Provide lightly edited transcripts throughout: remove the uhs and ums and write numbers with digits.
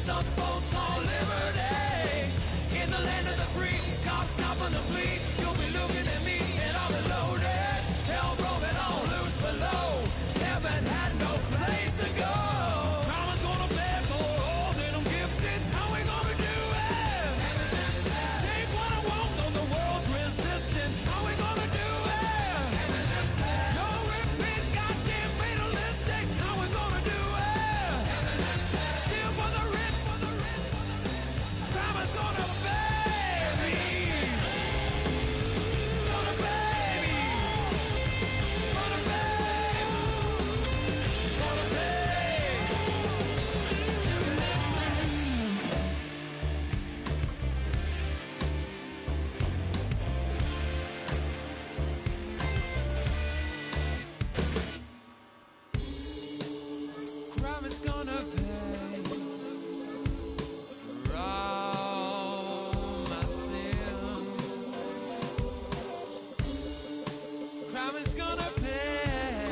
Some folks call liberty. In the land of the free, cops stopping the fleet. You'll be looking at me and I'll be loaded. Hell broken all loose below. Heaven had no place to go. Karma's gonna pay for all that I'm gifted. How we gonna do it? Take what I want, though the world's resistant. How we gonna do it? No repeat, goddamn fatalistic. How we gonna do it? Steal for the rich, for the rich, for the rich. Karma's gonna pay me. Gonna pay me. Gonna pay. Gonna pay. Crime is gonna pay for all my sins. Crime is gonna pay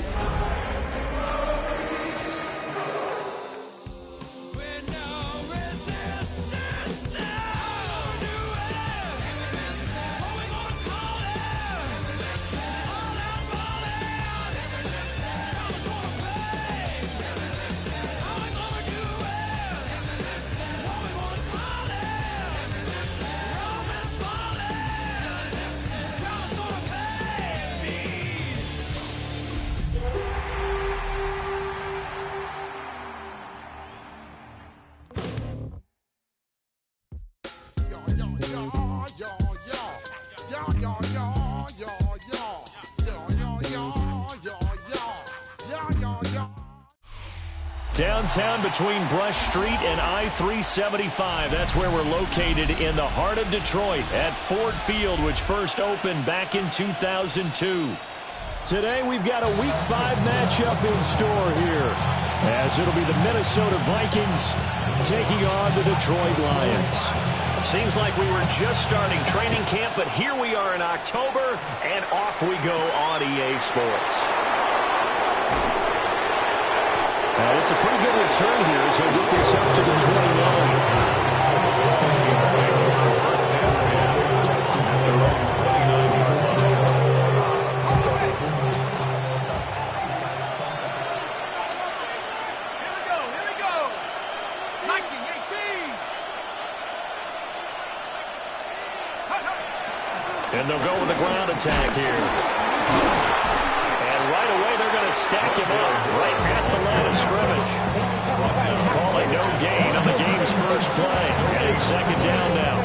with no resistance. Now do it. What we gonna call it? All out falling. Crime is gonna pay. How we gonna do it? What we gonna call it? Rome is falling. God's gonna pay me. Downtown between Brush Street and I-375. That's where we're located in the heart of Detroit at Ford Field, which first opened back in 2002. Today we've got a Week 5 matchup in store here, as it'll be the Minnesota Vikings taking on the Detroit Lions. Seems like we were just starting training camp, but here we are in October, and off we go on EA Sports. And it's a pretty good return here as he'll get this up to the 20-line. And they'll go with the ground attack here. And right away they're going to stack him up right at the line of scrimmage. Calling no gain on the game's first play. And it's second down now.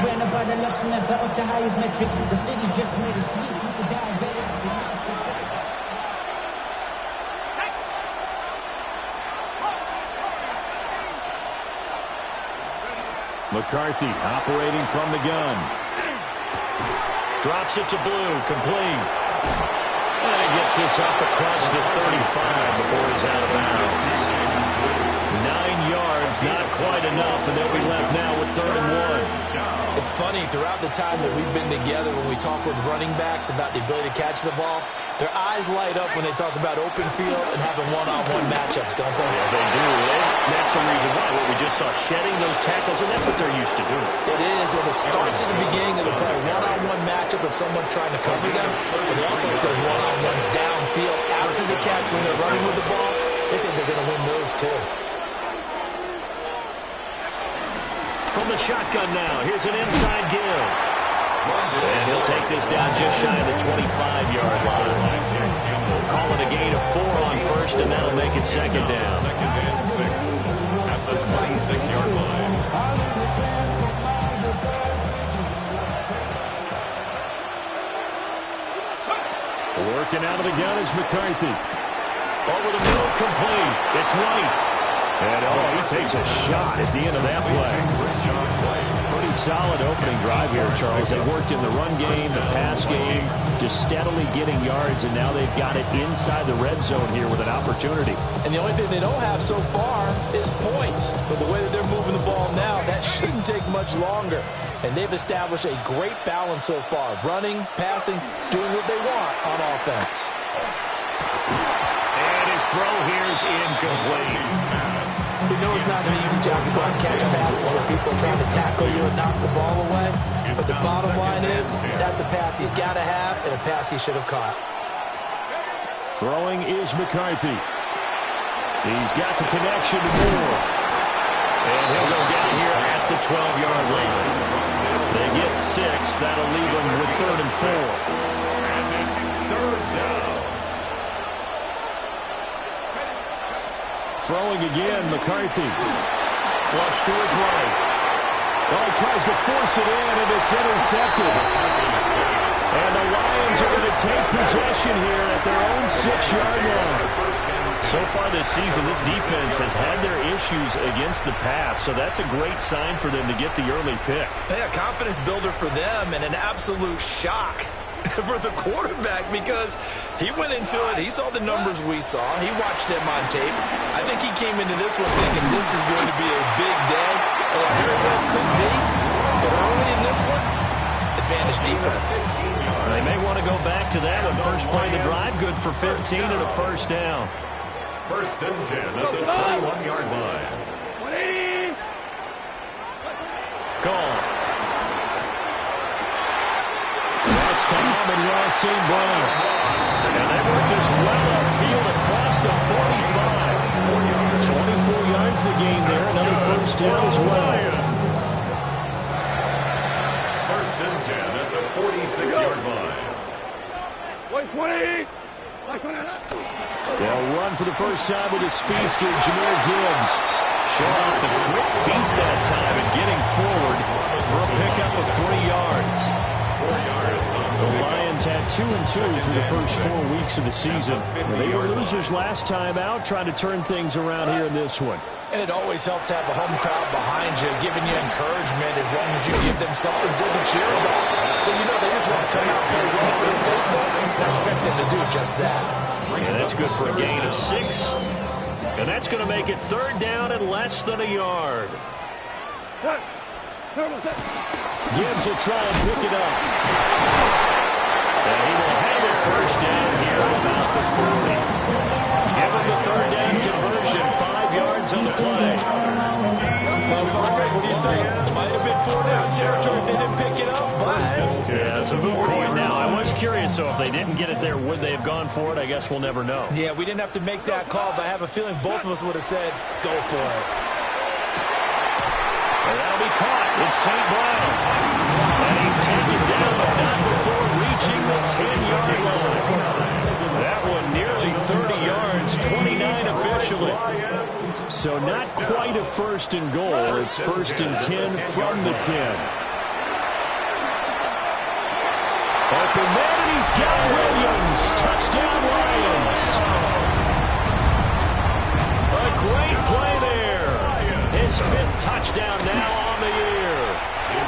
Ran about the luxuriness of the highest metric. The city just made a sweep. People diabetic. McCarthy operating from the gun. Drops it to Blue, complete. And he gets this up across the 35 before he's out of bounds. 9 yards, not quite enough, and they'll be left now with 3rd and 1. It's funny, throughout the time that we've been together, when we talk with running backs about the ability to catch the ball, their eyes light up when they talk about open field and having one-on-one matchups, don't they? Yeah, they do. That's the reason why. What we just saw, shedding those tackles, and that's what they're used to doing. It is, and it starts at the beginning of the play. One-on-one matchup if someone's trying to cover them, but they also like those one-on-ones downfield after the catch when they're running with the ball. They think they're going to win those, too. From the shotgun now, here's an inside give. And he'll take this down just shy of the 25-yard line. Call it a gain of 4 on first, and that'll make it second down. Second and 6 at the 26-yard line. Working out of the gun is McCarthy. Over the middle, complete. It's White. And he takes a shot at the end of that play. Pretty solid opening drive here, Charles. They worked in the run game, the pass game, just steadily getting yards, and now they've got it inside the red zone here with an opportunity. And the only thing they don't have so far is points. But the way that they're moving the ball now, that shouldn't take much longer. And they've established a great balance so far. Running, passing, doing what they want on offense. And his throw here is incomplete. You know it's not an easy job to go out and catch passes where people are trying to tackle you and knock the ball away. But the bottom line is, that's a pass he's got to have and a pass he should have caught. Throwing is McCarthy. He's got the connection to Moore. And he'll go down here at the 12-yard line. They get 6. That'll leave them with 3rd and 4. And it's 3rd down. Throwing again, McCarthy. Flush to his right. Oh, he tries to force it in, and it's intercepted. And the Lions are going to take possession here at their own 6-yard line. So far this season, this defense has had their issues against the pass, so that's a great sign for them to get the early pick. Yeah, confidence builder for them and an absolute shock for the quarterback because he went into it. He saw the numbers we saw. He watched them on tape. I think he came into this one thinking this is going to be a big day. And it very well could be. But early in this one, advantage defense. They may want to go back to that one. First play of the drive, good for 15 and a first down. 1st and 10 at the 21-yard line. Gone. That's to Amon-Ra St. Brown. And they work this well upfield across the 45. 24 yards the gain there. Another first down as well. 1st and 10 at the 46-yard line. They'll run for the first time with a speedster, Jahmyr Gibbs. Showing off the quick feet that time and getting forward for a pickup of 3 yards. 4 yards. The Lions had 2-2 through the first 4 weeks of the season. They were losers last time out, trying to turn things around here in this one. And it always helps to have a home crowd behind you, giving you encouragement as long as you give them something good to cheer about. So, you know, they just want to come out and play well for their faithful. I expect them to do just that. And that's good for a gain of 6. And that's going to make it 3rd down and less than a yard. Gibbs will try and pick it up. And he will have it first down here at about the 40. Give him the 3rd down conversion, 5 yards on the play. Well, Patrick, what do you think? Might have been 4-down territory if they didn't pick it up, but... Yeah, it's a moot point now. I was curious, so if they didn't get it there, would they have gone for it? I guess we'll never know. Yeah, we didn't have to make that call, but I have a feeling both of us would have said, go for it. And that'll be caught. It's St. Brown. And he's taken down, but not before reaching the 10-yard line. That one nearly 30 yards, 29 officially. So not quite a 1st and goal. It's 1st and 10 from the 10. Open man, and he's got Williams. Touchdown, Lions. A great play there. His 5th touchdown now on the year.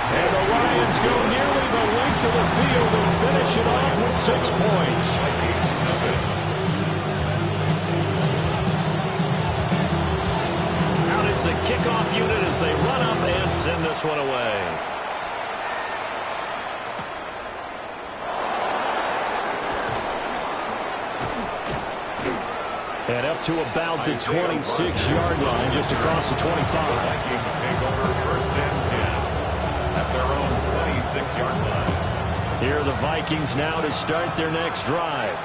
And the Lions go nearly the length of the field and finish it off with 6 points. Out is the kickoff unit as they run up and send this one away. And up to about the 26-yard line, just across the 25. Vikings take over 1st and 10 at their own 26-yard line. Here are the Vikings now to start their next drive.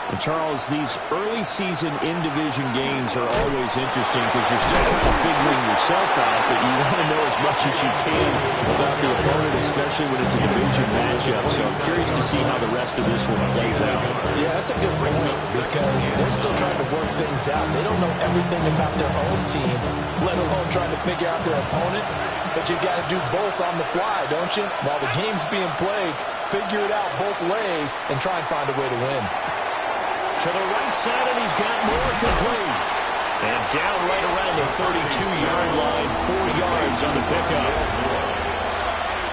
And Charles, these early season in-division games are always interesting because you're still kind of figuring yourself out, but you want to know as much as you can about the opponent, especially when it's a division matchup. So I'm curious to see how the rest of this one plays out. Yeah, that's a good point because they're still trying to work things out. They don't know everything about their own team, let alone trying to figure out their opponent. But you got to do both on the fly, don't you? While the game's being played, figure it out both ways and try and find a way to win. To the right side, and he's got more complete. And down right around the 32-yard line, 4 yards on the pickup.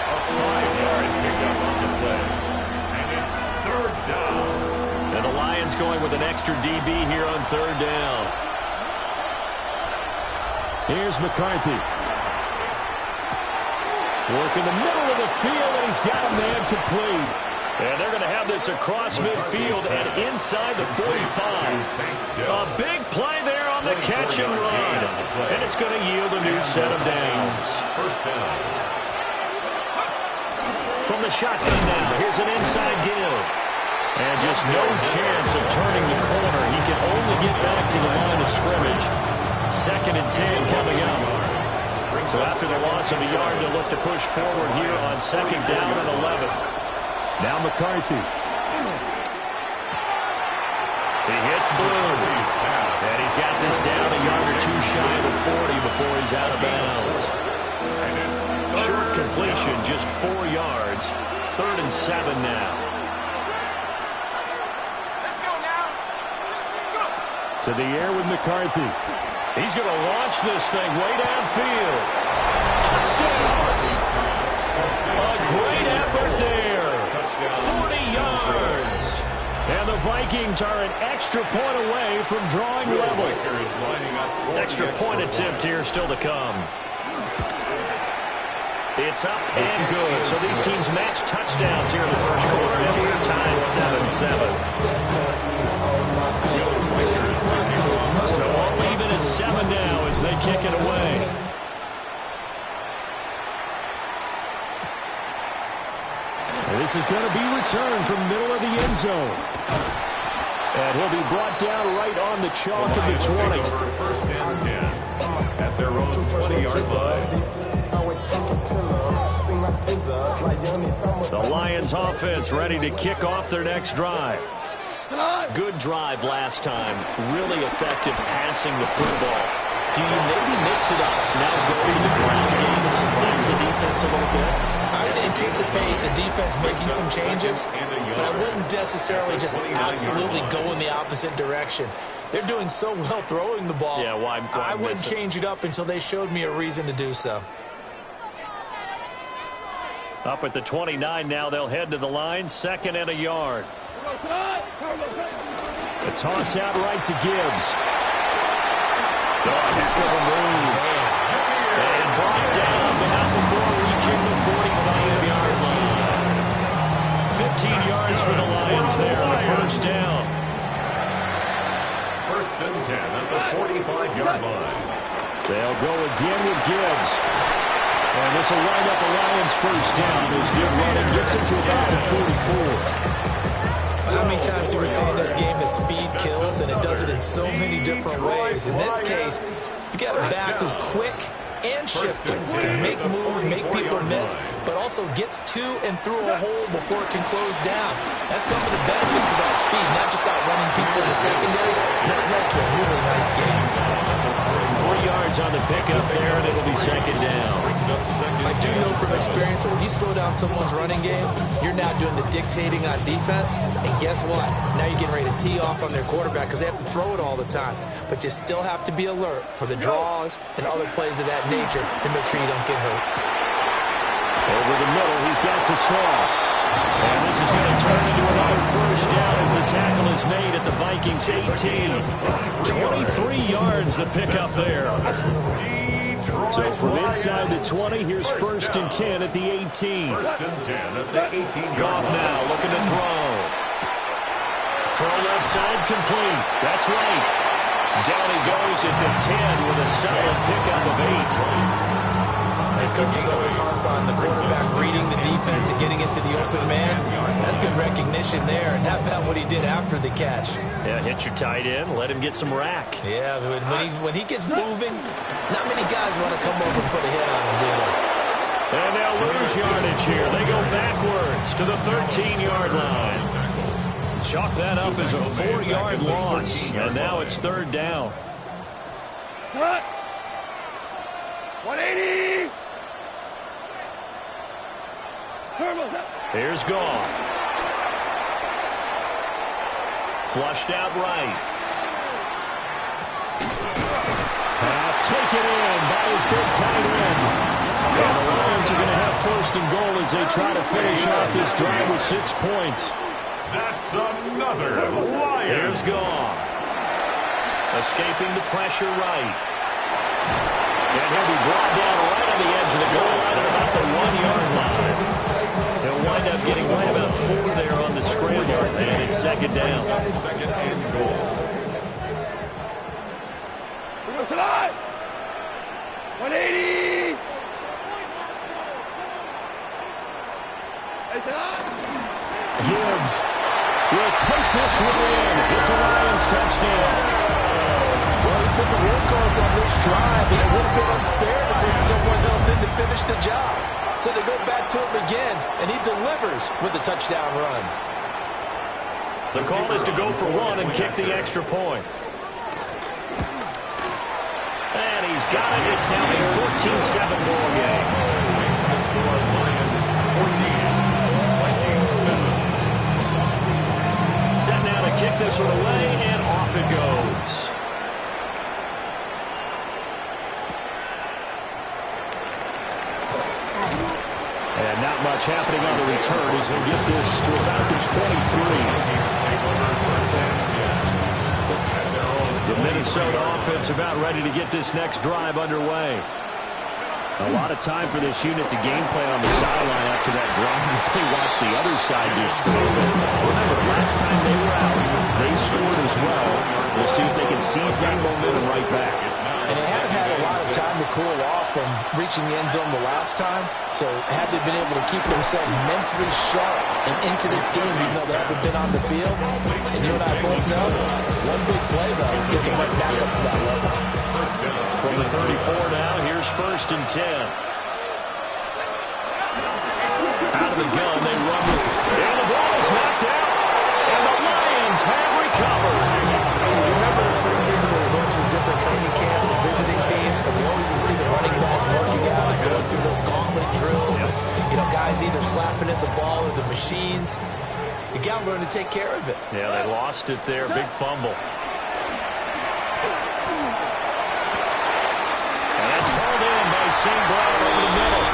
A 5-yard pickup on the play. And it's 3rd down. And the Lions going with an extra DB here on 3rd down. Here's McCarthy. Work in the middle of the field, and he's got a man complete. And they're going to have this across midfield and inside the 45. A big play there on the catch and run. And it's going to yield a new set of downs. First down. From the shotgun now, here's an inside give. And just no chance of turning the corner. He can only get back to the line of scrimmage. 2nd and 10 coming up. So after the loss of a yard, they'll look to push forward here on 2nd down and 11. Now McCarthy. He hits Bloom. And he's got this down a yard or two shy of the 40 before he's out of bounds. Short completion, just 4 yards. 3rd and 7 now. Let's go now. To the air with McCarthy. He's going to launch this thing way downfield. Touchdown! A great effort there. 40 yards. And the Vikings are an extra point away from drawing level. Extra point attempt here still to come. It's up and good. So these teams match touchdowns here in the first quarter, and we're tied 7-7. So all even at 7 now as they kick it away. And this is going to be returned from middle of the end zone. And he'll be brought down right on the chalk of the 20. First and 10 at their own 20-yard line. The Lions offense ready to kick off their next drive. Good drive last time. Really effective passing the football. Do you maybe mix it up? Now go to the ground game and surprise the defense a little bit? I would anticipate the defense making some changes, but I wouldn't necessarily just absolutely go in the opposite direction. They're doing so well throwing the ball. Yeah, why I wouldn't miss it? change it up until they showed me a reason to do so. Up at the 29 now, they'll head to the line. 2nd and a yard. A toss out right to Gibbs. Oh, heck of a move. And brought down, but not before reaching the 45-yard line. 15 yards for the Lions there on the first down. First and 10 at the 45-yard line. They'll go again with Gibbs. And this will wind up a Lions first down as good running gets him to about the 44. How many times do we say in this game that speed kills, and it does it in so many different ways? In this case, you got a back who's quick and shifting, can make moves, make people miss, but also gets to and through a hole before it can close down. That's some of the benefits of that speed, not just outrunning people in the secondary. That led to a really nice game. 3 yards on the pickup there, and it'll be 2nd down. I do know from experience that when you slow down someone's running game, you're now doing the dictating on defense, and guess what? Now you're getting ready to tee off on their quarterback because they have to throw it all the time. But you still have to be alert for the draws and other plays of that nature and make sure you don't get hurt. Over the middle, he's got to Slaw. And this is going to turn into another first down as the tackle is made at the Vikings 18. 23 yards the pickup there. So from inside the 20, here's 1st and 10 at the 18. First and 10 at the 18-yard Goff line. now looking to throw. Throw left side complete. That's right. Down he goes at the 10 with a solid pickup of 8. And coaches always harp on the quarterback reading the defense and getting into the open man. That's good recognition there. And how about what he did after the catch? Yeah, hit your tight end, let him get some rack. Yeah, when he gets moving, not many guys want to come over and put a hit on him, do they? And they'll lose yardage here. They go backwards to the 13-yard line. Chalk that up as a 4-yard loss. And now it's 3rd down. Cut. 180. Here's Goff. Flushed out right. Pass taken in by his big tight end. And the Lions are going to have 1st and goal as they try to finish off this drive with 6 points. That's another Lions. Here's Goff. Escaping the pressure right. And he'll be brought down right on the edge of the goal line at about the 1-yard line. He'll wind wind up getting right about 4 there on the scramble, and it's second down. Second and goal. 180! Gibbs will take this one in. It's a Lions touchdown. Well, he put the workhorse on this drive, and it would have been unfair to bring someone else in to finish the job. So they go back to him again, and he delivers with a touchdown run. The call is to go for one and kick the extra point. And he's got it. It's now a 14-7 ball game. Wings the score, Lions 14, Vikings 7. Set now to kick this one away, and off it goes. And not much happening on the return. He's going to get this to about the 23. The Minnesota offense about ready to get this next drive underway. A lot of time for this unit to game plan on the sideline after that drive as they watch the other side just score. Remember, last time they were out, they scored as well. We'll see if they can seize that momentum right back. And they haven't had a lot of time to cool off from reaching the end zone the last time. So had they been able to keep themselves mentally sharp and into this game, even though they haven't been on the field, and you and I both know, one big play, though, gets them right back up to that level. From the 34 now, here's 1st and 10. Out of the gun, they run with it. And the ball is knocked out. And the Lions have recovered. Remember the preseason when we're going to the different training camps and visiting teams, and we always would see the running backs working out and going through those gauntlet drills. And, you know, guys either slapping at the ball or the machines. You got to learn to take care of it. Yeah, they lost it there. Big fumble. And that's hauled in by St. Brown over the middle.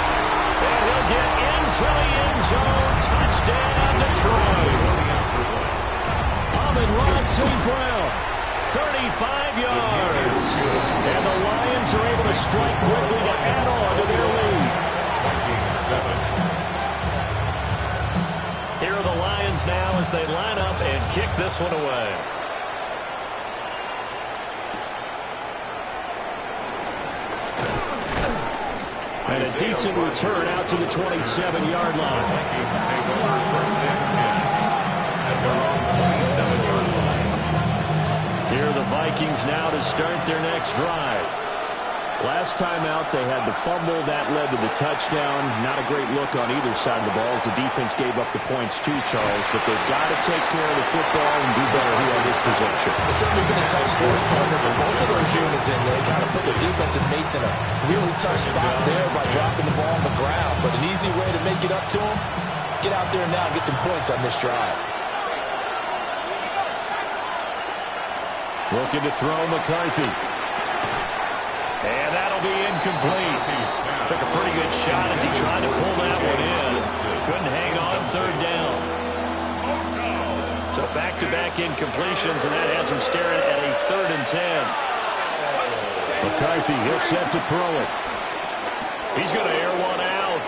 And he'll get into the end zone. Touchdown, Detroit. Amon-Ra St. Brown, 35 yards. And the Lions are able to strike quickly to add on to their lead. Here are the Lions now as they line up and kick this one away. And a decent return out to the 27-yard line. Vikings take over 1st and 10 at their own 27-yard line. Here are the Vikings now to start their next drive. Last time out, they had the fumble. That led to the touchdown. Not a great look on either side of the ball as the defense gave up the points too, Charles. But they've got to take care of the football and do better here on this possession. It's certainly been a tough scores partner for both of those units, and they kind of put their defensive mates in a really tough spot there by dropping the ball on the ground. But an easy way to make it up to them, get out there now and get some points on this drive. Looking to throw McCarthy. And that'll be incomplete. Took a pretty good shot as he tried to pull that one in. Couldn't hang on 3rd down. So back-to-back incompletions, and that has him staring at a 3rd and 10. McCarthy, he'll set to throw it. He's going to air one out.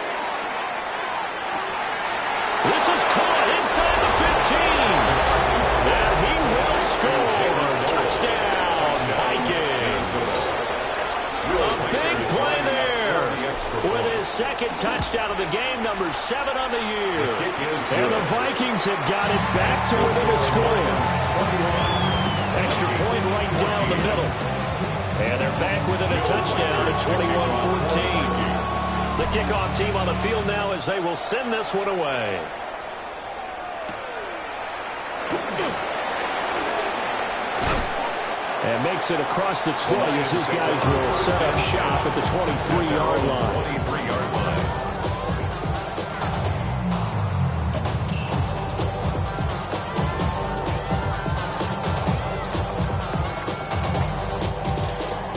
This is caught inside the 15. And he will score. Touchdown, Vikings. A big play there with his 2nd touchdown of the game, number 7 on the year. And the Vikings have got it back to within a score. Extra point right down the middle. And they're back within a touchdown at 21-14. The kickoff team on the field now as they will send this one away. And makes it across the 20 as his guys will set up shop at the 23-yard line. 23-yard line.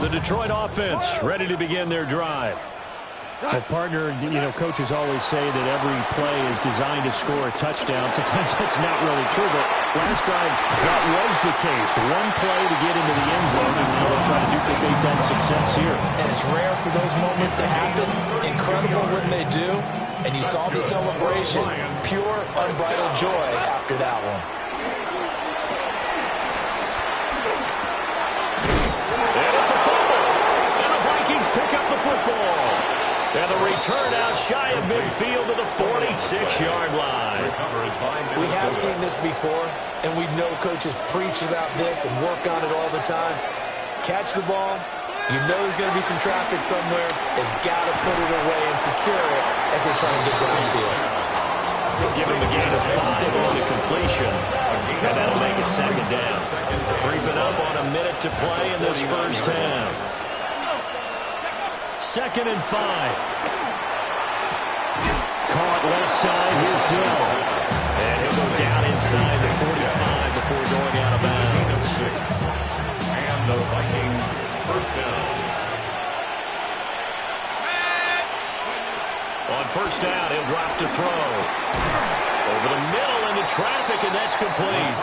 The Detroit offense ready to begin their drive. Well, partner, you know, coaches always say that every play is designed to score a touchdown. Sometimes that's not really true, but Last time, that was the case. One play to get into the end zone, and now they'll try to duplicate that success here. And it's rare for those moments to happen. Incredible when they do. And you saw the celebration. Pure, unbridled joy after that one. And it's a fumble. And the Vikings pick up the football. And the return out shy of midfield to the 46-yard line. We have seen this before, and we know coaches preach about this and work on it all the time. Catch the ball. You know there's going to be some traffic somewhere. They've got to put it away and secure it as they try to get downfield. Give him the gain of 5 on the completion, and that'll make it second down. Creeping up on a minute to play in this first half. 2nd and 5. Caught left side. Here's Dill. And he'll go down inside the 45 before going out of bounds. And the Vikings first down. On first down, he'll drop to throw. Over the middle into traffic, and that's complete.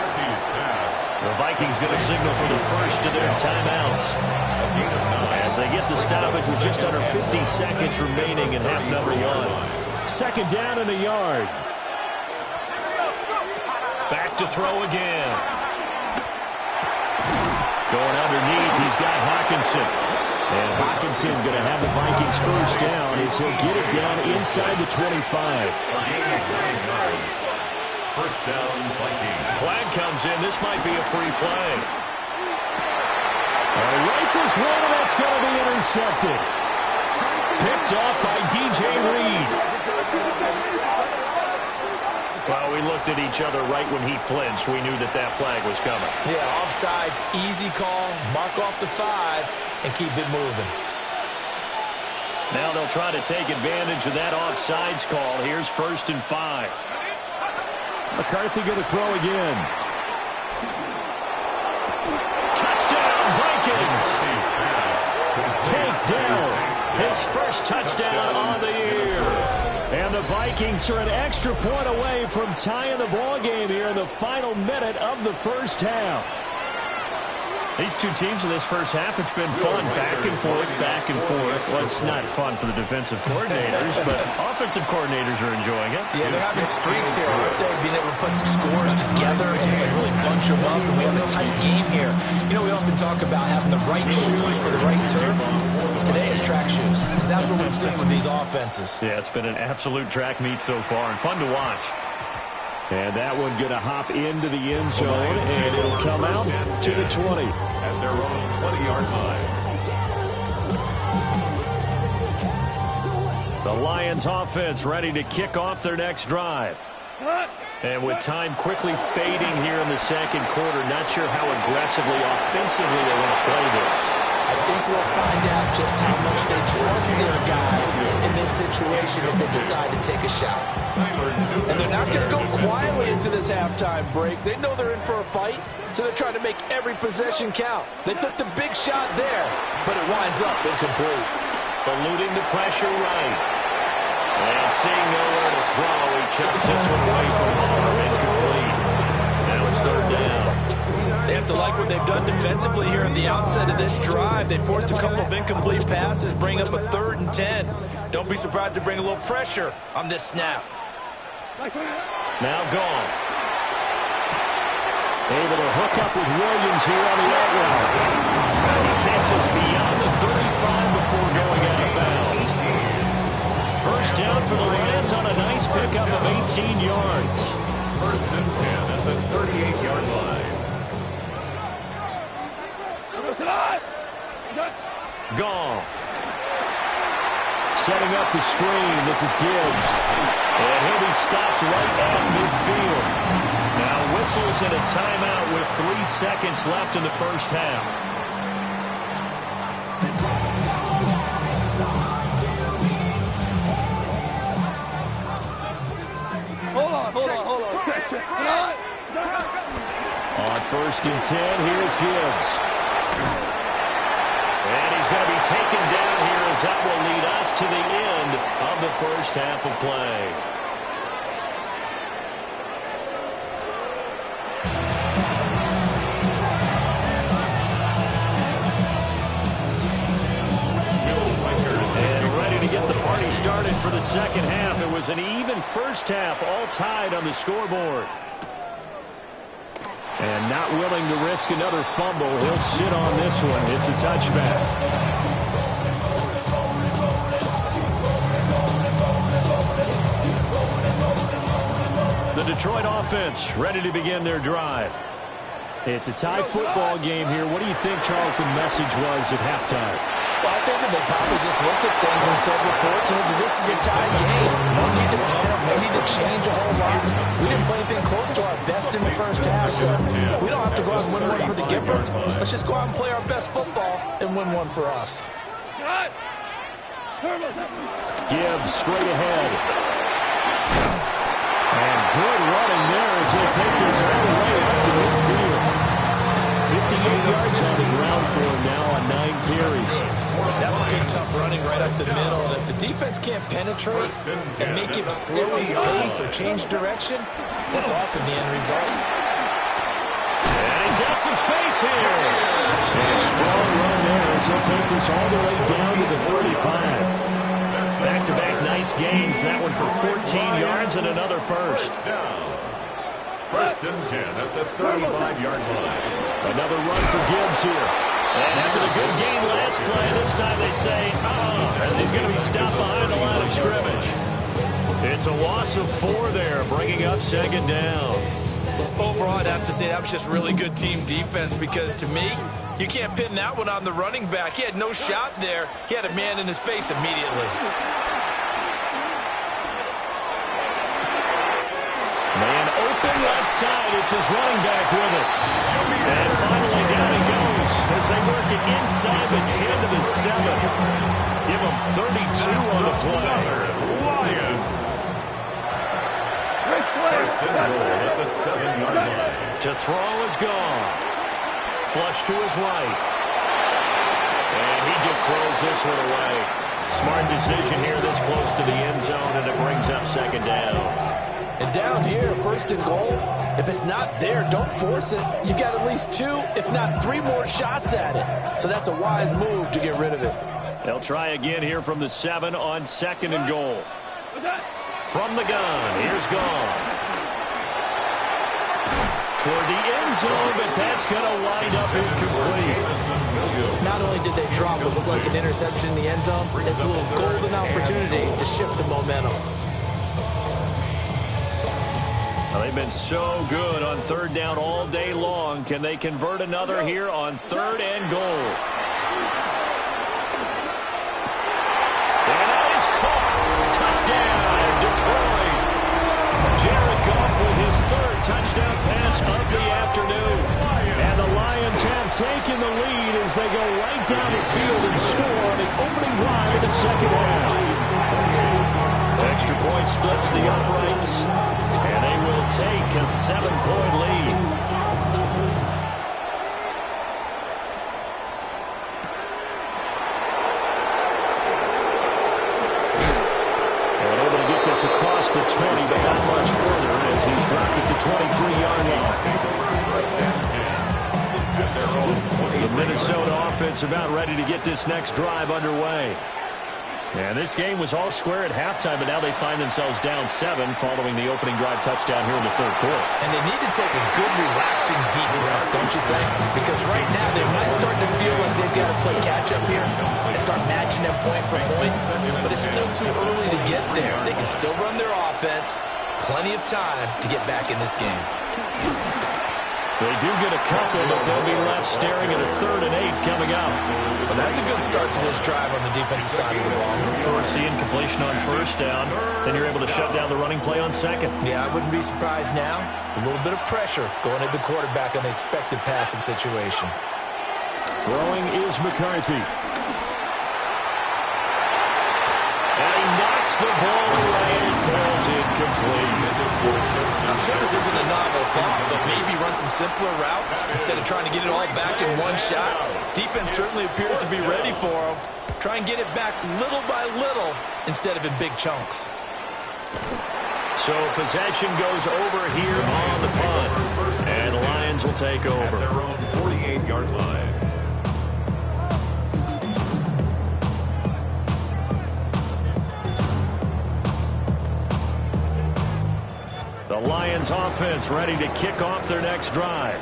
The Vikings going to signal for the first of their timeouts as they get the stoppage with just under 50 seconds remaining in half number 1. 2nd down and a yard. Back to throw again. Going underneath, he's got Hawkinson. And Hawkinson's going to have the Vikings first down as he'll get it down inside the 25. First down, Vikings. Flag comes in. This might be a free play. Rifles one, and that's going to be intercepted. Picked up by DJ Reed. Well, we looked at each other right when he flinched. We knew that that flag was coming. Yeah, offsides, easy call. Mark off the 5 and keep it moving. Now they'll try to take advantage of that offsides call. Here's 1st and 5. McCarthy going to throw again. Touchdown, Vikings! Take down his first touchdown on the year. And the Vikings are an extra point away from tying the ball game here in the final minute of the first half. These two teams in this first half, it's been fun. Back and forth, back and forth. Well, it's not fun for the defensive coordinators, but offensive coordinators are enjoying it. Yeah, they're having streaks here, aren't they? Being able to put scores together and really bunch them up. And we have a tight game here. You know, we often talk about having the right shoes for the right turf. Today is track shoes. That's what we've seen with these offenses. Yeah, it's been an absolute track meet so far and fun to watch. And that one going to hop into the end zone, and it'll come out to the 20. At their own 20-yard line. The Lions offense ready to kick off their next drive. And with time quickly fading here in the second quarter, not sure how aggressively, offensively they want to play this. I think we'll find out just how much they trust their guys in this situation if they decide to take a shot. And they're not going to go quietly into this halftime break. They know they're in for a fight, so they're trying to make every possession count. They took the big shot there, but it winds up incomplete. Eluding the pressure right. And seeing nowhere to throw, he chucks this one away from home, incomplete. Now it's 3rd down. They have to like what they've done defensively here at the outset of this drive. They forced a couple of incomplete passes, bring up a 3rd and 10. Don't be surprised to bring a little pressure on this snap. Now gone. Able to hook up with Williams here on the out route. He takes us beyond the 35 before going out of bounds. First down for the Lions on a nice pickup of 18 yards. 1st and 10 at the 38-yard line. Goff. Setting up the screen. This is Gibbs. And he'll be stopped right at midfield. Now whistles and a timeout with 3 seconds left in the first half. Hold on. On 1st and 10, here's Gibbs. And he's going to be taken down here as that will lead us to the end of the first half of play. second half. It was an even first half, all tied on the scoreboard. And not willing to risk another fumble. He'll sit on this one. It's a touchback. The Detroit offense ready to begin their drive. It's a tie football game here. What do you think, Charles, the message was at halftime? Well, I think that they probably just looked at things and said, unfortunately, this is a tie game. No need to panic. No need to change a whole lot. We didn't play anything close to our best in the first half, so we don't have to go out and win one for the Gipper. Let's just go out and play our best football and win one for us. Gibbs straight ahead. And good running there as he'll take this all the way up to midfield. 58 yards on the ground for him now on 9 carries. That was good, tough running right up the middle. And if the defense can't penetrate and make him slow his pace or change direction, that's often the end result. And he's got some space here. And a strong run there as he'll take this all the way down to the 35. Back-to-back nice gains. That one for 14 yards and another first. First and 10 at the 35-yard line. Another run for Gibbs here. And after the good game last play, this time they say, as he's going to be stopped behind the line of scrimmage. It's a loss of 4 there, bringing up second down. Overall, I'd have to say that was just really good team defense because, to me, you can't pin that one on the running back. He had no shot there. He had a man in his face immediately. Man open left side. It's his running back with it. And finally down he goes as they work it inside the 10 to the 7. Give him 32 on the play. Lions. First and goal at the 7-yard line. To throw is Goff. Flush to his right. And he just throws this one away. Smart decision here this close to the end zone, and it brings up second down. And down here, first and goal, if it's not there, don't force it. You've got at least 2, if not 3 more shots at it. So that's a wise move to get rid of it. They'll try again here from the 7 on second and goal. From the gun, here's Goff. Toward the end zone, but that's going to wind up incomplete. Not only did they drop what looked like an interception in the end zone, they had a little golden opportunity to shift the momentum. Well, they've been so good on third down all day long. Can they convert another here on third and goal? And that is caught. Touchdown, Detroit. Jared Goff with his 3rd touchdown pass of the afternoon. And the Lions have taken the lead as they go right down the field and score on the opening drive of the second half. Extra point splits the uprights, and they will take a 7-point lead. Across the 20, but not much further as he's dropped it to 23-yard line. The Minnesota offense about ready to get this next drive underway. And this game was all square at halftime, but now they find themselves down 7 following the opening drive touchdown here in the third quarter. And they need to take a good, relaxing, deep breath, don't you think? Because right now they might start to feel like they've got to play catch-up here and start matching them point for point. But it's still too early to get there. They can still run their offense. Plenty of time to get back in this game. They do get a couple, but they'll be left staring at a 3rd and 8 coming up. Well, that's a good start to this drive on the defensive side of the ball. First, seeing completion on first down, then you're able to shut down the running play on second. Yeah, I wouldn't be surprised now. A little bit of pressure going at the quarterback on the expected passing situation. Throwing is McCarthy. And he knocks the ball away and falls incomplete. I'm sure this isn't a novel thought, but maybe run some simpler routes instead of trying to get it all back in one shot. Defense certainly appears to be ready for him. Try and get it back little by little instead of in big chunks. So possession goes over here on the punt, and the Lions will take over. At their own 48-yard line. The Lions offense ready to kick off their next drive.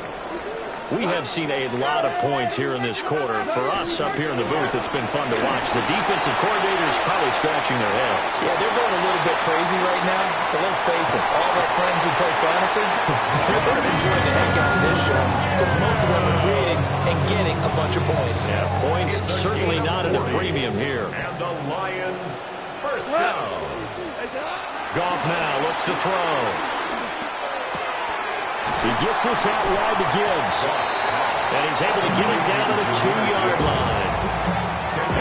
We have seen a lot of points here in this quarter. For us up here in the booth, it's been fun to watch. The defensive coordinators probably scratching their heads. Yeah, they're going a little bit crazy right now. But let's face it, all our friends who play fantasy, they're enjoying the heck out of this show because most of them are creating and getting a bunch of points. Yeah, points certainly not at a premium here. And the Lions first down. Goff now looks to throw. He gets this out wide to Gibbs. And he's able to get it down to the 2-yard line.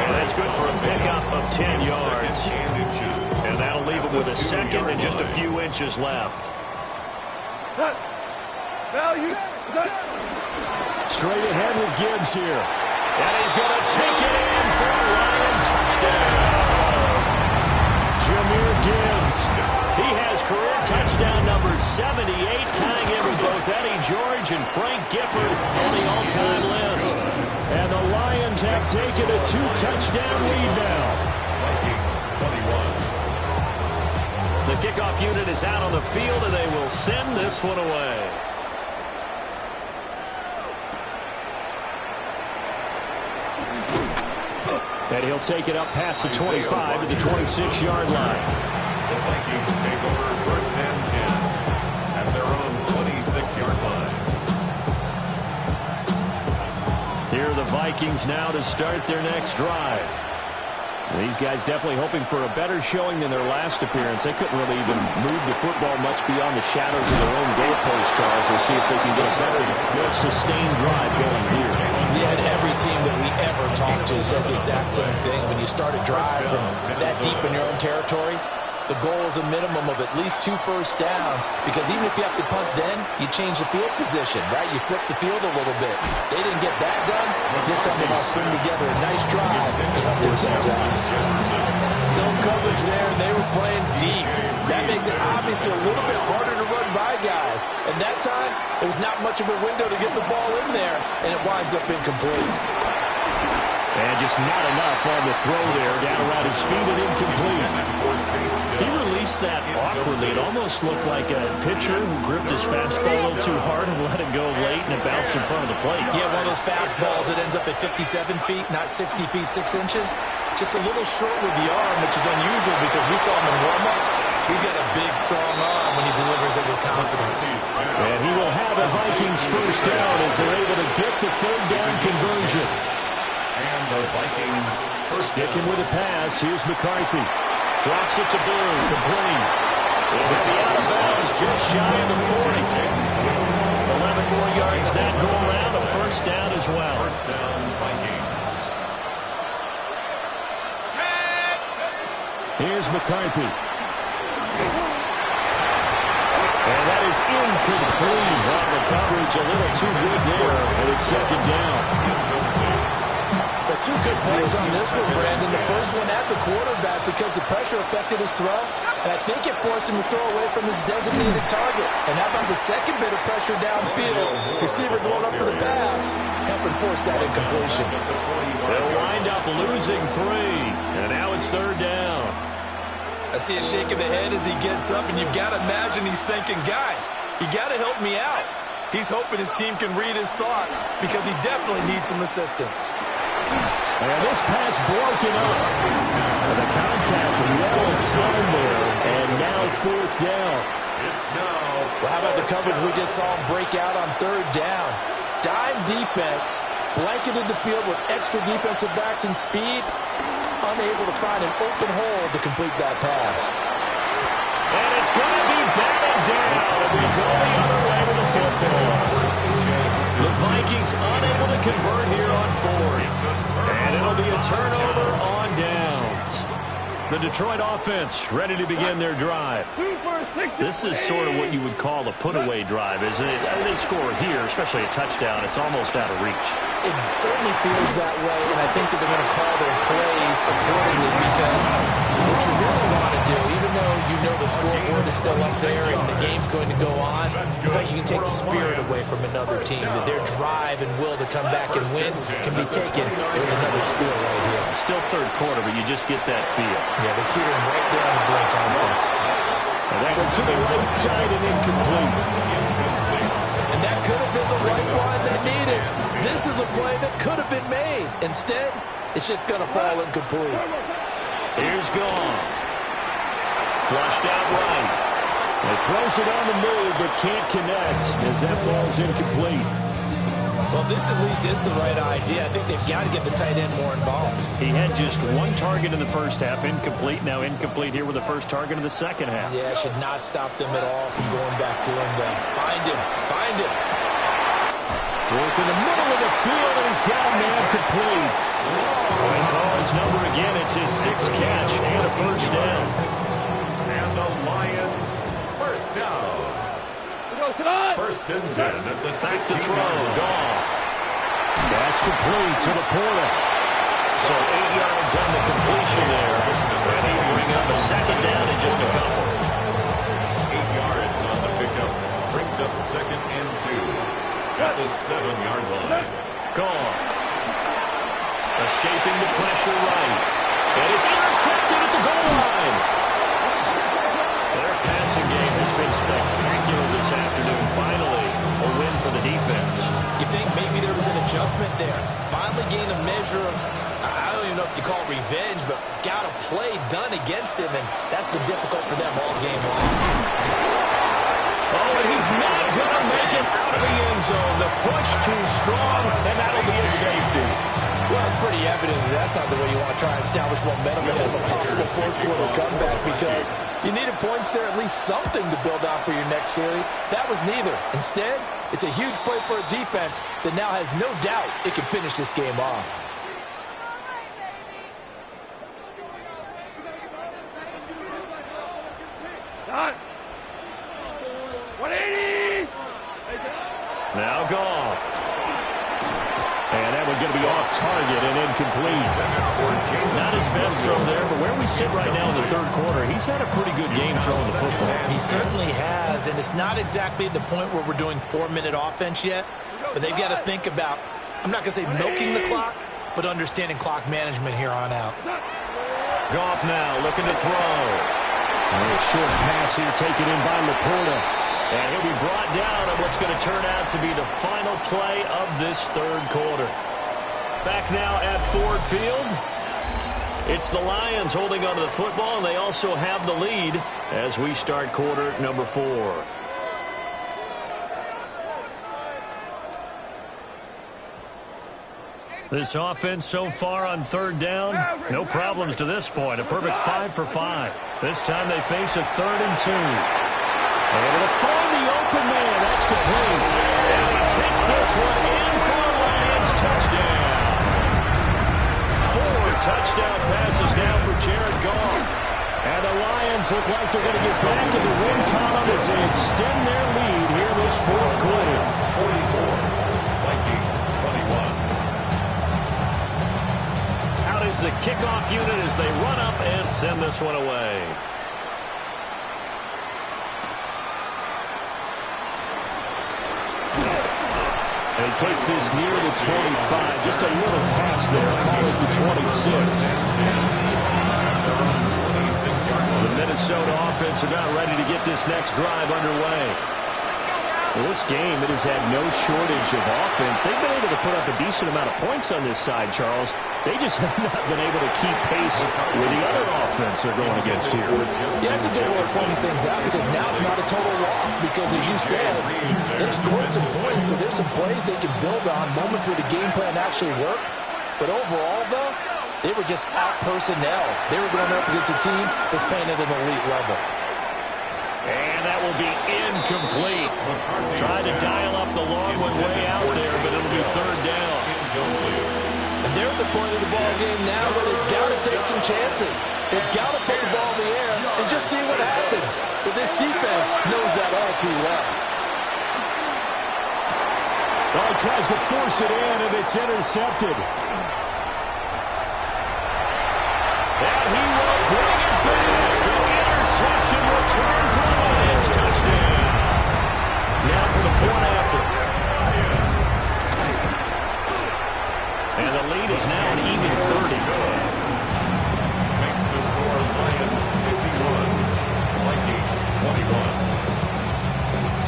And that's good for a pickup of 10 yards. And that'll leave him with a second and just a few inches left. Straight ahead with Gibbs here. And he's going to take it in for a Lion touchdown. Jahmyr Gibbs. He has career touchdown number 78, tying him with both Eddie George and Frank Gifford on the all-time list. And the Lions have taken a 2-touchdown lead now. The kickoff unit is out on the field, and they will send this one away. And he'll take it up past the 25 to the 26-yard line. The Vikings take over first and 10 at their own 26-yard line. Here are the Vikings now to start their next drive. These guys definitely hoping for a better showing than their last appearance. They couldn't really even move the football much beyond the shadows of their own goalpost, Charles. We'll see if they can get a better, more sustained drive going here. Yeah, and every team that we ever talk to says the exact same thing. When you start a drive from that deep in your own territory, the goal is a minimum of at least 2 first downs, because even if you have to punt then, you change the field position, right? You flip the field a little bit. They didn't get that done. This time they must string together a nice drive and help themselves out. Zone coverage there, and they were playing deep. That makes it obviously a little bit harder to run by guys. And that time, there was not much of a window to get the ball in there, and it winds up incomplete. And just not enough on the throw there, down around his feet and incomplete. He released that awkwardly. It almost looked like a pitcher who gripped his fastball a little too hard and let it go late, and it bounced in front of the plate. Yeah, one of those fastballs that ends up at 57 feet, not 60 feet, 6 inches. Just a little short with the arm, which is unusual because we saw him in warm-ups. He's got a big, strong arm when he delivers it with confidence. And he will have a Vikings first down as they're able to get the third down conversion. And the Vikings sticking with a pass. Here's McCarthy. Drops it to Blue. Complete. It'll be out of bounds just shy of the 40. 11 more yards that go around. A first down as well. First down, Vikings. Here's McCarthy. And that is incomplete. Well, the coverage a little too good there, and it's second down. But 2 good plays on this one, Brandon. The first one at the quarterback because the pressure affected his throw. And I think it forced him to throw away from his designated target. And how about the second bit of pressure downfield? Receiver going up for the pass, helping force that incompletion. They'll wind up losing 3. And now it's third down. I see a shake of the head as he gets up, and you've got to imagine he's thinking, guys, you got to help me out. He's hoping his team can read his thoughts because he definitely needs some assistance. And this pass broken up. And the contact well timed there, and now fourth down. It's now. Well, how about the coverage we just saw him break out on third down? Dime defense, blanketed the field with extra defensive backs and speed, unable to find an open hole to complete that pass. And it's going to be batted down. We go the other way to the football. The Vikings unable to convert here on fourth. And it'll be a turnover on downs. The Detroit offense ready to begin their drive. This is sort of what you would call a put-away drive, isn't it? They score here, especially a touchdown. It's almost out of reach. It certainly feels that way, and I think that they're going to call their plays accordingly because what you really want to do, even though you know the scoreboard is still up there and the game's going to go on, you think you can take the spirit away from another team, that their drive and will to come back and win can be taken with another score right here. Still third quarter, but you just get that feel. Yeah, they're teetering right there on the brink, aren't they? And that one to the right side and incomplete. And that could have been the lifeline they needed. This is a play that could have been made. Instead, it's just going to fall incomplete. Here's Goff. Flushed out right. He throws it on the move, but can't connect as that falls incomplete. Well, this at least is the right idea. I think they've got to get the tight end more involved. He had just one target in the first half, incomplete. Now incomplete here with the first target in the second half. Yeah, should not stop them at all from going back to him. Find him. Find him. Work in the middle of the field, and he's got a man complete. And call his number again. It's his sixth catch and a first down. And the Lions first down. First and 10 at the 60. Back to throw. Goff. That's complete to Laporta. So 8 yards on the completion there. And he will bring up a second down in just a couple. 8 yards on the pickup. Brings up second and 2 at the 7-yard line. Goff. Escaping the pressure right. And it's intercepted at the goal line. Their passing game has been spectacular this afternoon. Finally, a win for the defense. You think maybe there was an adjustment there. Finally gained a measure of, I don't even know if you call it revenge, but got a play done against him, and that's been difficult for them all game long. Oh, and he's not going to make it out of the end zone. The push too strong, and that'll be a safety. Well, it's pretty evident that that's not the way you want to try and establish momentum ahead of a possible fourth-quarter comeback, because you needed points there, at least something to build on for your next series. That was neither. Instead, it's a huge play for a defense that now has no doubt it can finish this game off. Now Goff. And that one's going to be off target and incomplete. Not his best throw there, but where we sit right now in the third quarter, he's had a pretty good game throwing the football. He certainly has, and it's not exactly at the point where we're doing 4-minute offense yet, but they've got to think about, I'm not going to say milking the clock, but understanding clock management here on out. Goff now looking to throw. A short pass here taken in by Laporta. And he'll be brought down on what's going to turn out to be the final play of this third quarter. Back now at Ford Field. It's the Lions holding onto the football, and they also have the lead as we start quarter number 4. This offense so far on third down, no problems to this point. A perfect 5 for 5. This time they face a 3rd and 2. Able to find the open man. That's complete. And he takes this one in for a Lions touchdown. 4 touchdown passes now for Jared Goff. And the Lions look like they're going to get back in the win column as they extend their lead here this fourth quarter. 44, Vikings 21. Out is the kickoff unit as they run up and send this one away. And he takes this near the 25. Just a little pass there. Call it the 26. The Minnesota offense about ready to get this next drive underway. Well, this game, it has had no shortage of offense. They've been able to put up a decent amount of points on this side, Charles. They just have not been able to keep pace with the other offense they're going against here. Yeah, it's a good way of pointing things out, because now it's not a total loss, because as you said, they've scored some points, so there's some plays they can build on, moments where the game plan actually worked. But overall, though, they were just out personnel. They were going up against a team that's playing at an elite level. And that will be incomplete. Trying to dial up the long one way out there, but it'll be 3rd down. And they're at the point of the ball game now where they've got to take some chances. They've got to put the ball in the air and just see what happens. But this defense knows that all too well. Oh, tries to force it in, and it's intercepted. And he will bring it back. Interception return for the Lions. Touchdown. Now for the point after. And the lead is now an even 30. Makes the score Lions 51, Vikings 20.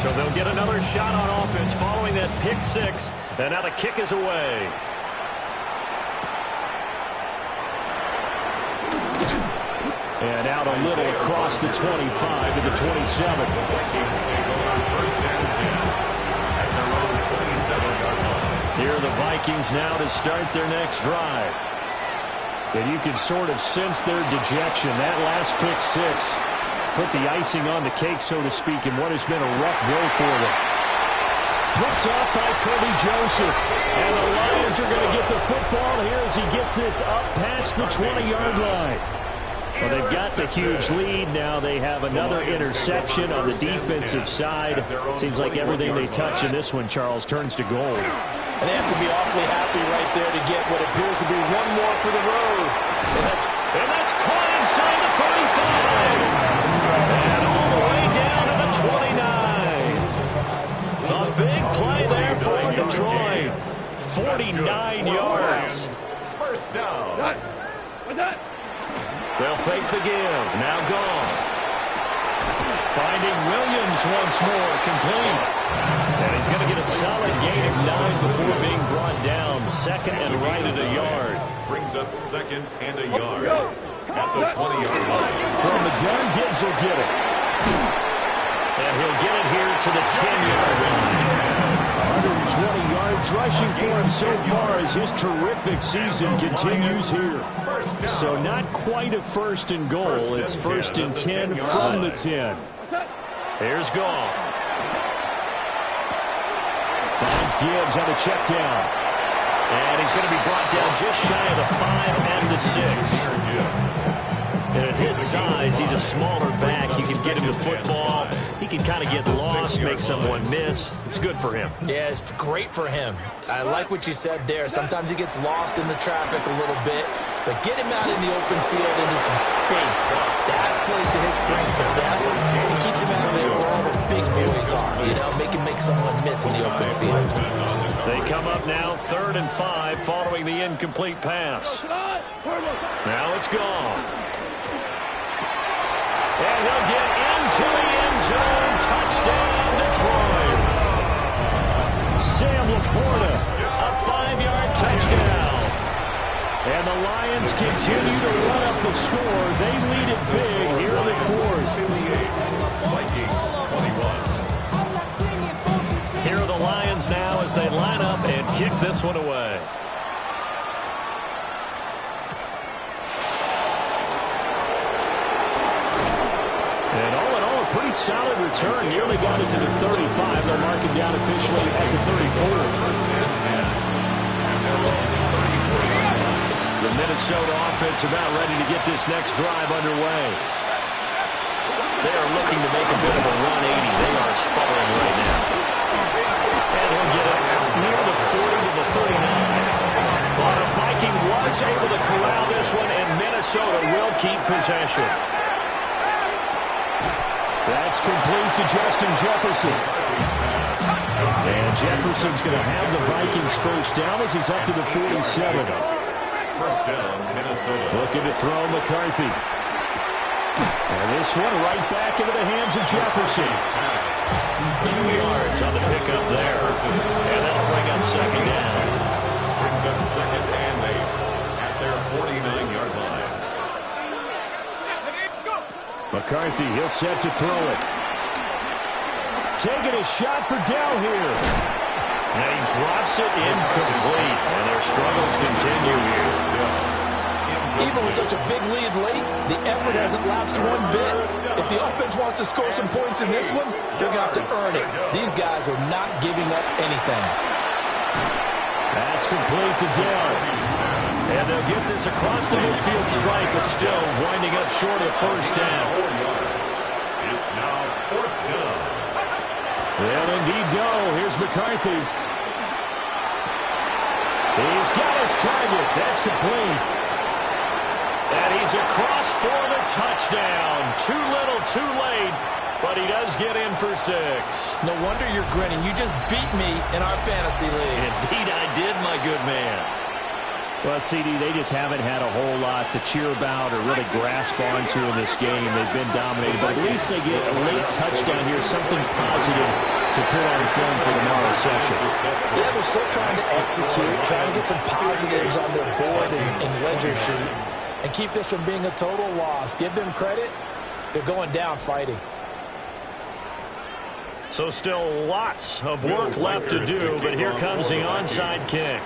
So they'll get another shot on offense following that pick six. And now the kick is away. And out a little across the 25 to the 27. Vikings take over first and 10 at their own 27-yard line. Here are the Vikings now to start their next drive. And you can sort of sense their dejection. That last pick six put the icing on the cake, so to speak, in what has been a rough go for them. Picked off by Kirby Joseph. And the Lions are going to get the football here as he gets this up past the 20-yard line. Well, they've got the huge lead. Now they have another interception on the defensive side. Seems like everything they touch in this one, Charles, turns to gold. And they have to be awfully happy right there to get what appears to be one more for the road. And that's caught inside the 35. And all the way down to the 29. A big play there for Detroit. 49 yards. First down. What's that? They'll fake the give. Now gone. Finding Williams once more. Complete. And he's going to get a solid gain of 9 before being brought down. Second and right at a yard. Brings up second and a yard at the 20-yard line. From the gun, Gibbs will get it. And he'll get it here to the 10-yard line. 120 yards rushing for him so far as his terrific season continues here. So not quite a first and goal. It's first and 10 from the 10. Here's Goff. Finds Gibbs on the check down. And he's going to be brought down just shy of the 5 and the 6. And at his size, he's a smaller back. You can get him the football. He can kind of get lost, make someone miss. It's good for him. Yeah, it's great for him. I like what you said there. Sometimes he gets lost in the traffic a little bit, but get him out in the open field into some space. That plays to his strengths the best. He keeps him out of there where all the big boys are, you know, make someone miss in the open field. They come up now 3rd and 5 following the incomplete pass. Now it's gone. And he'll get into the end zone. Touchdown, Detroit. Sam Laporta, a 5-yard touchdown. And the Lions continue to run up the score. They lead it big here in the 4th. Vikings 21. Here are the Lions now as they line up and kick this one away. And all in all, a pretty solid return. Nearly got it to the 35. They'll mark it down officially at the 34. The Minnesota offense about ready to get this next drive underway. They are looking to make a bit of a 180. They are sputtering right now. And he'll get it near the 40 to the 39. But the Viking was able to corral this one, and Minnesota will keep possession. That's complete to Justin Jefferson. And Jefferson's going to have the Vikings first down as he's up to the 47. First down, Minnesota. Looking to throw McCarthy. And this one right back into the hands of Jefferson. 2 yards on the pickup there. And that'll bring up second down. Brings up second and 8 at their 49-yard line. McCarthy, he'll set to throw it. Taking a shot for Dell here. And he drops it incomplete. And their struggles continue here. Even with such a big lead late, the effort hasn't lapsed one bit. If the offense wants to score some points in this one, they're going to have to earn it. These guys are not giving up anything. That's complete to Dell. And they'll get this across the midfield stripe, but still winding up short of the first down. It's now 4th down. And indeed go. Here's McCarthy. He's got his target. That's complete. And he's across for the touchdown. Too little, too late. But he does get in for 6. No wonder you're grinning. You just beat me in our fantasy league. Indeed I did, my good man. Well, CD, they just haven't had a whole lot to cheer about or really grasp onto in this game. They've been dominated, but at least they get a late touchdown here, something positive to put on film for tomorrow's session. Yeah, they're still trying to execute, trying to get some positives on their board and ledger sheet and keep this from being a total loss. Give them credit. They're going down fighting. So still lots of work left to do, but here comes the onside kick.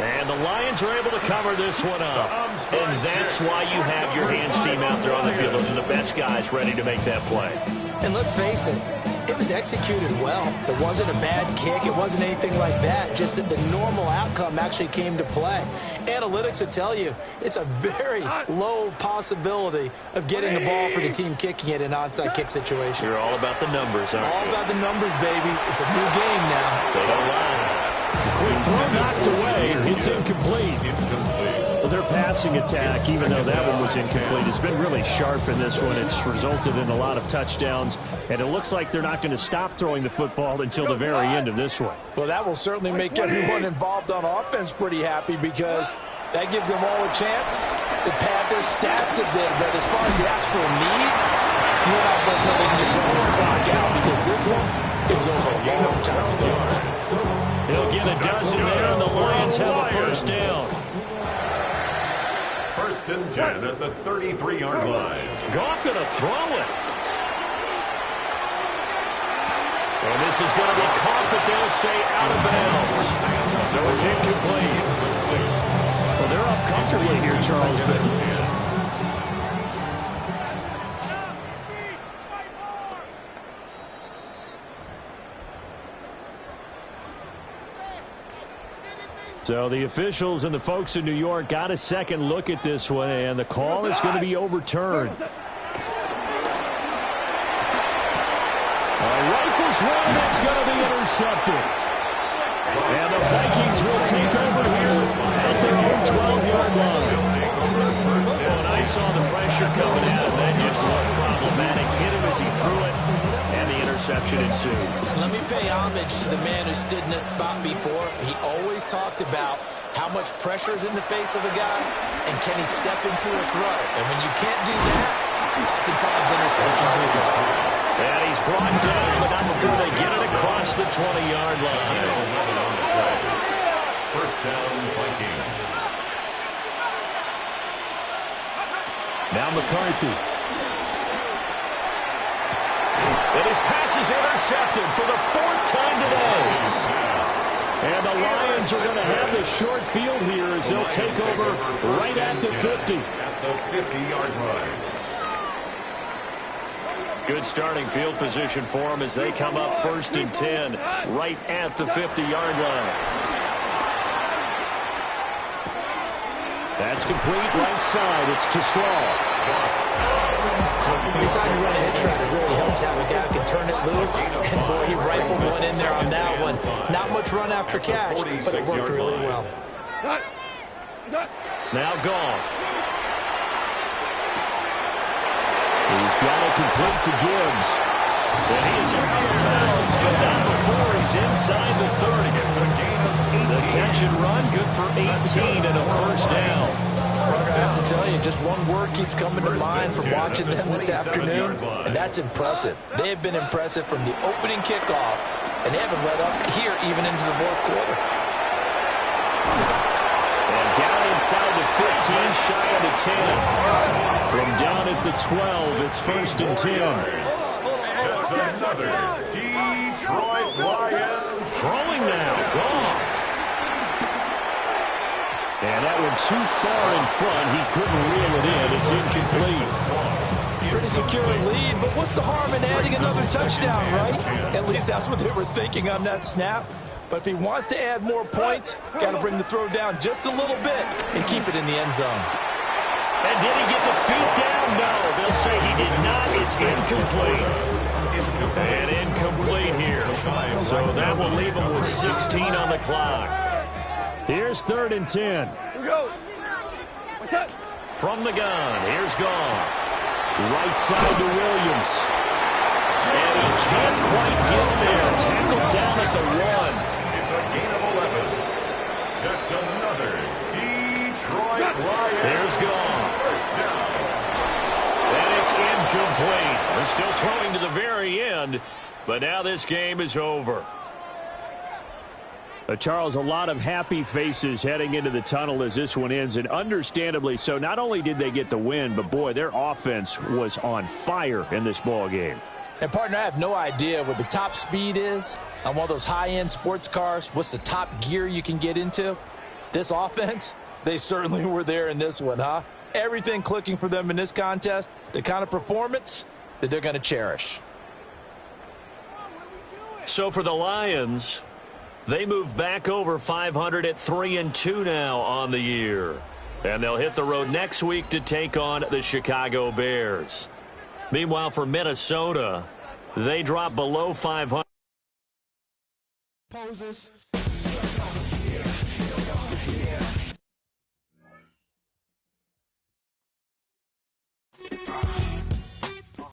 And the Lions are able to cover this one up. And that's why you have your hands team out there on the field. Those are the best guys ready to make that play. And let's face it, it was executed well. It wasn't a bad kick. It wasn't anything like that. Just that the normal outcome actually came to play. Analytics will tell you it's a very low possibility of getting the ball for the team kicking it in an onside kick situation. You're all about the numbers, aren't you? All about the numbers, baby. It's a new game now. They don't lie. Quick throw knocked away. It's incomplete. Well, their passing attack, even though that one was incomplete, has been really sharp in this one. It's resulted in a lot of touchdowns, and it looks like they're not going to stop throwing the football until the very end of this one. Well, that will certainly make everyone involved on offense pretty happy because that gives them all a chance to pad their stats a bit. But as far as the actual need, you and I both know they can just run this clock out because this one is over a long time ago. He'll get a dozen there, and the Lions have a first down. First and 10 at the 33-yard line. Goff going to throw it. And this is going to be caught, but they'll say out of bounds. So it's incomplete. Well, they're up comfortably here, Charles. But so the officials and the folks in New York got a second look at this one, and the call is going to be overturned. Rifles one that's going to be intercepted. And the Vikings will take over here at their own 12-yard line. And I saw the pressure coming in, and that just looked problematic. Hit him as he threw it, and the interception ensued. Let me pay homage to the man who stood in this spot before. He always talked about how much pressure is in the face of a guy, and can he step into a throw. And when you can't do that, oftentimes interceptions result. And he's brought down, but not before they get it across the 20-yard line. First down, Vikings. Now McCarthy. And his pass is intercepted for the fourth time today. And the Lions are going to have the short field here as they'll take over right at the 50. At the 50-yard line. Good starting field position for them as they come up first and 10 right at the 50-yard line. That's complete right side. It's to Slaw. Anytime you run a hitch route, it really helps to have a guy who can turn it loose. And boy, he rifled one in there on that one. Not much run after catch, but it worked really well. Now Goff. He's got it complete to Gibbs. And he is out of bounds, but not before he's inside the 30. The catch and run, good for 18 and a first down. I have to tell you, just one word keeps coming to mind from watching them this afternoon, and that's impressive. They have been impressive from the opening kickoff, and they haven't let up here even into the fourth quarter. And down inside the 15, shy of the 10. From down at the 12, it's first and 10. That's another Detroit Lions. Throwing now, Goff. And that one too far in front. He couldn't reel it in. It's incomplete. Pretty secure lead, but what's the harm in adding another touchdown, right? At least that's what they were thinking on that snap. But if he wants to add more points, got to bring the throw down just a little bit and keep it in the end zone. And did he get the feet down? No. They'll say he did not. It's incomplete. And incomplete here. So that will leave him with 16 on the clock. Here's third and 10. Here we go. What's that? From the gun, here's Goff. Right side to Williams. And he can't quite might get there. Tackled down at the 1. It's a gain of 11. That's another Detroit Lions. There's gone. First down. And it's incomplete. They're still throwing to the very end, but now this game is over. Charles, a lot of happy faces heading into the tunnel as this one ends, and understandably so. Not only did they get the win, but, boy, their offense was on fire in this ball game. And, partner, I have no idea what the top speed is on one of those high-end sports cars. What's the top gear you can get into? This offense, they certainly were there in this one, huh? Everything clicking for them in this contest, the kind of performance that they're going to cherish. So for the Lions, they move back over 500 at 3-2 now on the year. And they'll hit the road next week to take on the Chicago Bears. Meanwhile, for Minnesota, they drop below 500. Poses.